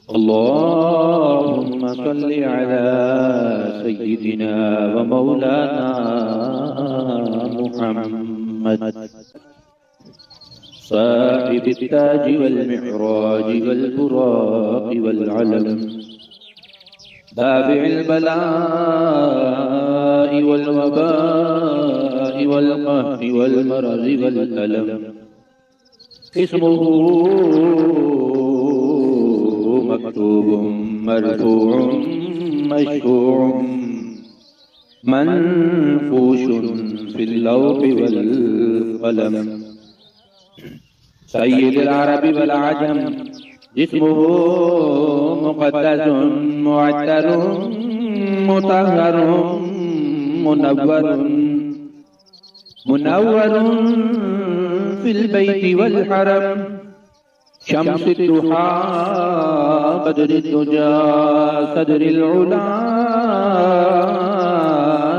अल्लाहुम्मा सल्लि अला सय्यिदिना व मौलाना मुहम्मद साहिबित ताज वल मिअराज वल बुराक वल अलम दाफिल बलाइ वल वबाइ वल कहरि वल मरज़ वल अलम इस्मुहु मक्तूबुम मरफूउम मशफूउम मनफूशुन फिल लौहि वल क़लम सय्यिदुल अरबि वल अजम जिस्मुहु मुक़द्दसुन मुअत्तरुन मुतहहरुन मुनव्वरुन फिल बैति वल हरम शम्सुद दुहा बदरुद दुजा सदरुल उला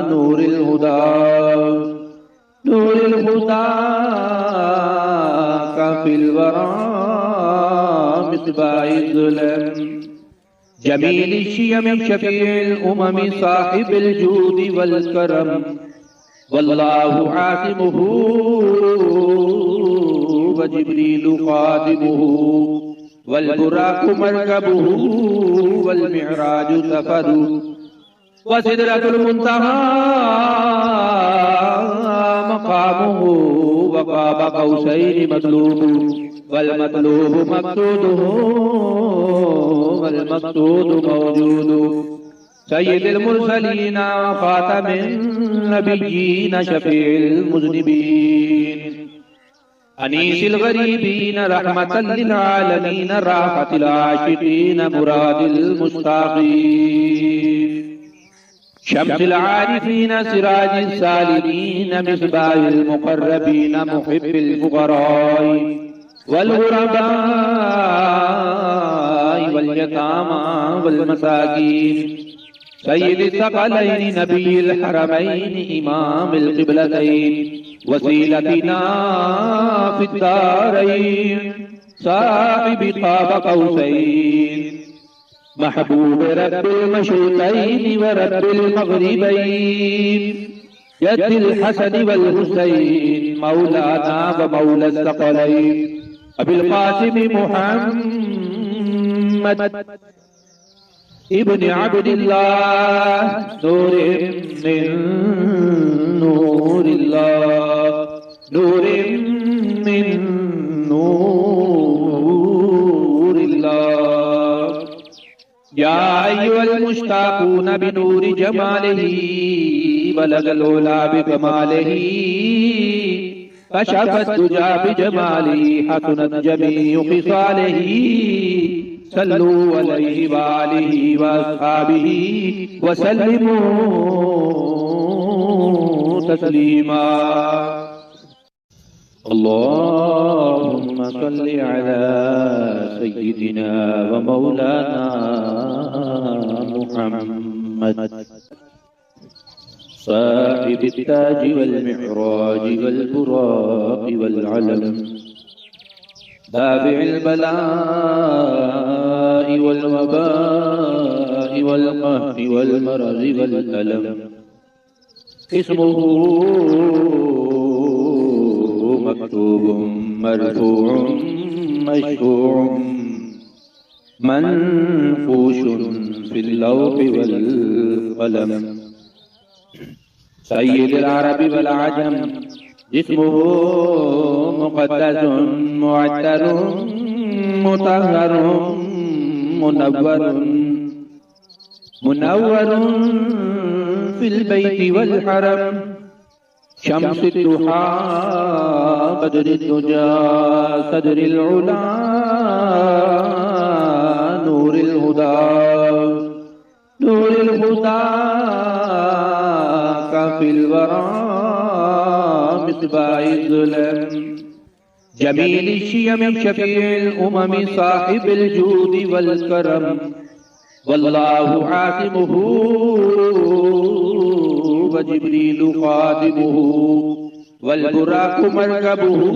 नूरुल हुदा काफिल वरा मिसबाहिल ज़ुलम जमील शियम शफीउल उमम साहिबुल जूद वल करम वल्लाहु आसिमुहु व जिब्रीलु खादिमुहु वल बुराकु मरकबुहु वल मिअराजु सफरुहु व सिदरतुल मुंतहा मकामुहु व क़ाब क़ौसैनि मतलूबुहु वल मतलूबु मक़सूदुहु वल मक़सूदु मौजूदुहु सय्यिदुल मुरसलीन व ख़ातमिन नबिय्यीन शफ़ीउल मुज़निबीन अनीसिल गरीबीन रहमतल लिल आलमीन राहतिल आशिकीन मुरादिल मुश्ताक़ीन शम्सिल आरिफीन सिराजिस सालिकीन मिस्बाहिल मुक़र्रबीन मुहिब्बिल फुक़राई वल गुरबाई वल यतामा वल मसाकीन सय्यिदिस सकलैनि नबिय्यिल हरमैनि इमामिल क़िबलतैन वसीलतिना फिद दारैन साहिबि क़ाब क़ौसैन महबूब रब्बिल मशरिक़ैन व रब्बिल मग़रिबैन यद्दिल हसन वल हुसैन मौलाना व मौला सकलैन अबिल क़ासिम मुहम्मद इब्न अब्दिल्लाह नूरिन मिन नूरिल्लाह नूरिन मिन नूरिल्लाह या अय्युहल मुश्ताक़ून बिनूरि जमालिही बलगल उला बिकमालिही कशफत दुजा बिजमालिही हसनत जमीउ ख़िसालिही सल्लू अलैहि व आलिहि व अस्हाबिही व सल्लिमू तस्लीमा अल्लाहुम्मा सल्लि अला सय्यिदिना व मौलाना मुहम्मद साहिबित ताज वल मिअराज वल बुराक वल अलम दाफिल बलाइ वल वबाइ वल कहरि वल मरज़ वल अलम इस्मुहु मक्तूबुम मरफूउम मशफूउम मनफूशुन फिल लौहि वल क़लम सय्यिदुल अरबि वल अजम जिस्मुहु मुक़द्दसुन मुअत्तरुन मुतहहरुन मुनव्वरुन फिल बैति वल हरम शम्सुद दुहा बदरुद दुजा सदरुल उला नूरुल हुदा काफिल वरा मिसबाहिल ज़ुलम जमील शियम शफीउल उमम साहिबुल जूद वल करम वल्लाहु आसिमुहु व जिब्रीलु खादिमुहु वल बुराकु मरकबुहु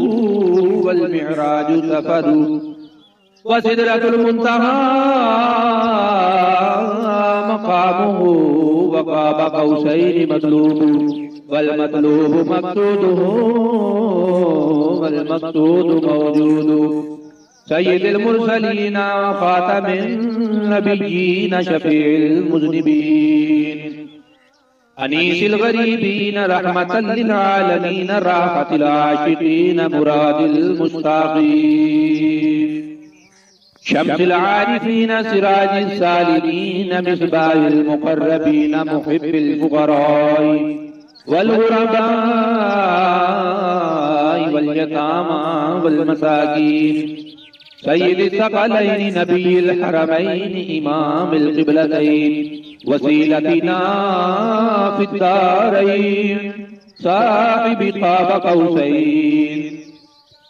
वल मिअराजु सफरुहु व व सिदरतुल मुंतहा मकामुहु व क़ाब क़ौसैनि मतलूबु वल मतलूबु मक़सूदुहु वल मक़सूदु मौजूदु सय्यिदुल मुरसलीन व ख़ातमिन नबिय्यीन शफ़ीउल मुज़निबीन अनीसिल गरीबीन रहमतल लिल आलमीन राहतिल आशिकीन मुरादिल मुश्ताक़ीन शम्सिल आरिफीन सिराजिस सालिमीन मिस्बाहिल मुक़र्रबीन मुहिब्बिल फुक़राई वल गुरबाई वल यतामा वल मसाकीन सय्यिदिस सकलैनि नबिय्यिल हरमैनि इमामिल क़िबलतैन वसीलतिना फिद्दारैन साहिबि क़ाब क़ौसैन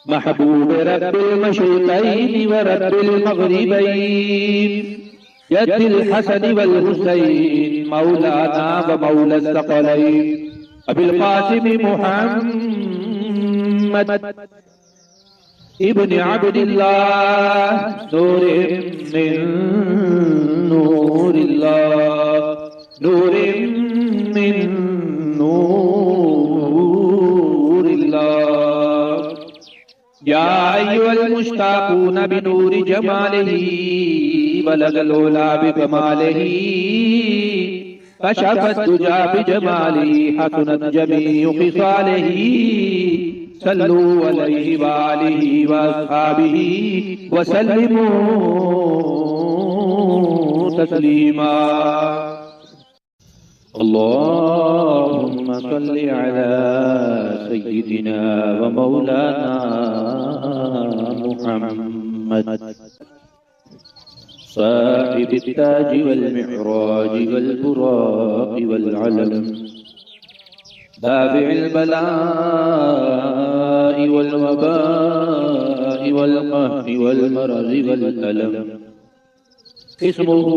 महबूब रब्बिल मशरिक़ैन व रब्बिल मग़रिबैन यद्दिल हसन वल हुसैन मौलाना व मौला सकलैन अबिल क़ासिम मुहम्मद इब्न अब्दिल्लाह नूरिन मिन नूरिल्लाह नूरिन मिन नूरिल्लाह या अय्युहल मुश्ताक़ून बिनूरि जमालिही बलगल उला बिकमालिही कशफत दुजा बिजमालिही हसनत जमीउ ख़िसालिही सल्लू अलैहि व आलिहि व अस्हाबिही व सल्लिमू तस्लीमा। अल्लाहुम्मा सल्लि अला सय्यिदिना व मौलाना मुहम्मद साहिबित ताज वल मिअराज वल बुराक़ वल अलम दाफ़िइल बलाइ वल वबाइ वल क़हरि वल मरज़ि वल अलम इस्मुहु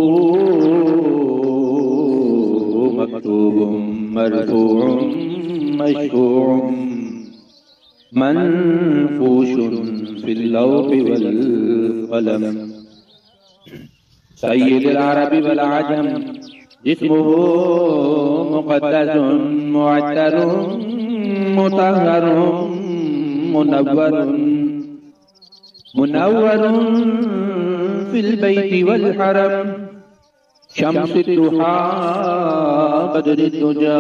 मक्तूबुम मरफ़ूउम मशफ़ूउम मनफ़ूशुन फ़िल लौहि वल क़लम सय्यिदुल अरबि वल अजम जिस्मुहु मुक़द्दसुन मुअत्तरुन मुतहहरुन मुनव्वरुन फिल बैति वल हरम शम्सुद दुहा बदरुद दुजा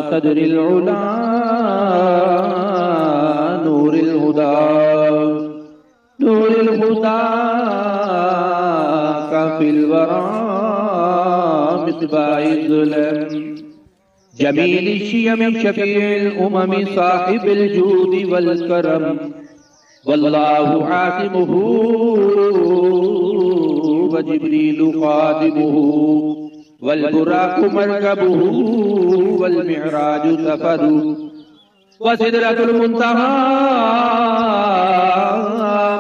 सदरिल उला नूरिल हुदा काफिल वरा मिस्बाहिल ज़ुलम जमील शियम शफीउल उमम साहिबिल जूद वल करम वल्लाहु आसिमुहु व जिब्रीलु खादिमुहु वल बुराक़ु मरकबुहु वल मिअराजु सफरु व सिदरतुल मुंतहा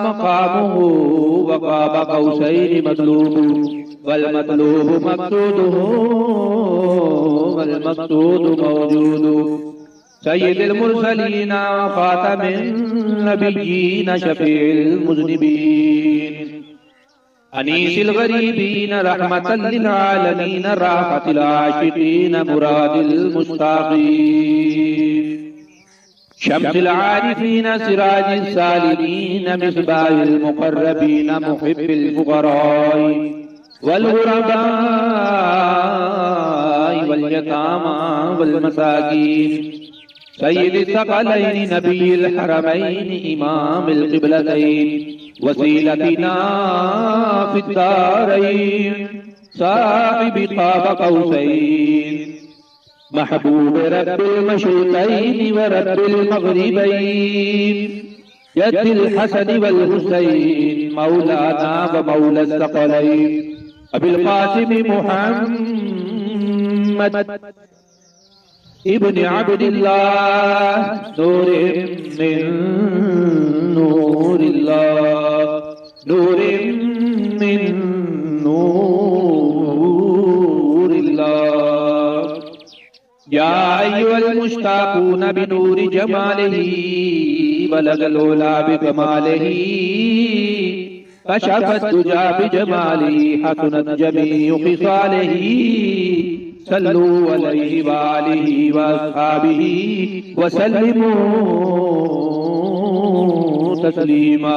मकामुहु व क़ाब क़ौसैनि मतलूबु वल मतलूबु मक़सूदुहु वल मक़सूदु मौजूदु सय्यिदुल मुरसलीन व ख़ातमिन नबिय्यीन शफ़ीउल मुज़निबीन अनीसिल गरीबीन रहमतल लिल आलमीन राहतिल आशिकीन मुरादिल मुश्ताक़ीन शम्सिल आरिफीन सिराजिस सालिमीन मिस्बाहिल मुक़र्रबीन मुहिब्बिल फुक़राई वल गुरबाई वल यतामा वल मसाकीन सय्यिदिस सकलैनि नबिय्यिल हरमैनि इमामिल क़िबलतैन वसीलतिना फिद्दारैन साहिबि क़ाब क़ौसैन महबूब रब्बिल मशरिक़ैन व रब्बिल मग़रिबैन यद्दिल हसन वल हुसैन मौलाना व मौला सकलैन अबिल क़ासिम मुहम्मद इब्न अब्दिल्लाह नूरिन मिन नूरिल्लाह नूरिन मिन नूरिल्लाह या अय्युहल मुश्ताक़ून बिनूरि जमालिही बलगल उला बिकमालिही कशफत दुजा बिजमालिही हसनत जमीउ खिसालिही सल्लू अलैहि वालिही वअस्हाबिही वसल्लिमू तस्लीमा।